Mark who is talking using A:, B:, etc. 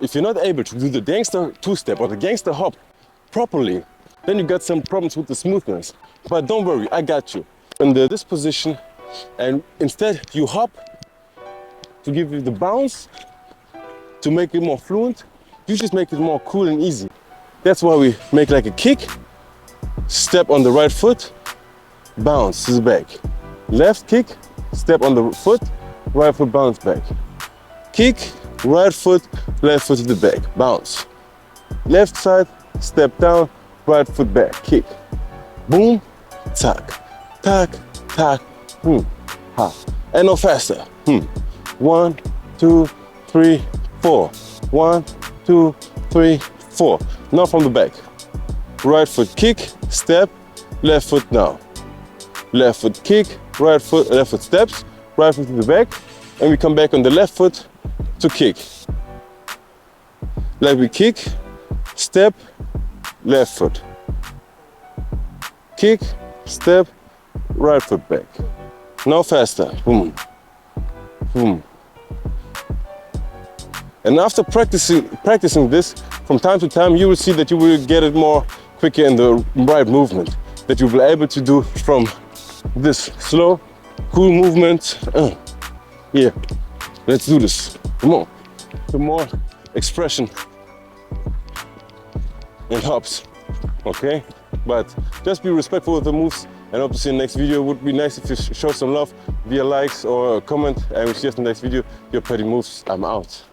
A: If you're not able to do the gangster two-step or the gangster hop properly, then you got some problems with the smoothness. But don't worry, I got you. In this position, and instead you hop to give you the bounce, to make it more fluent, you just make it more cool and easy. That's why we make like a kick, step on the right foot, bounce to the back. Left kick, step on the foot, right foot bounce back. Kick, right foot, left foot to the back, bounce. Left side, step down, right foot back, kick. Boom, tack, tack, tack, ha. And no faster. 1, 2, 3, 4. 1, 2, 3, 4. Now from the back. Right foot kick, step, left foot now. Left foot kick, right foot, left foot steps, right foot to the back, and we come back on the left foot to kick. Like we kick, step, left foot. Kick, step, right foot back. Now faster. Boom. Boom. And after practicing this from time to time, you will see that you will get it more quicker in the right movement. That you will be able to do from this slow, cool movement. Yeah, let's do this. Come on. Some more expression and hops. Okay? But just be respectful of the moves, and hope to see you in the next video. It would be nice if you show some love via likes or a comment, and we'll see you in the next video. Your Petty Moves, I'm out.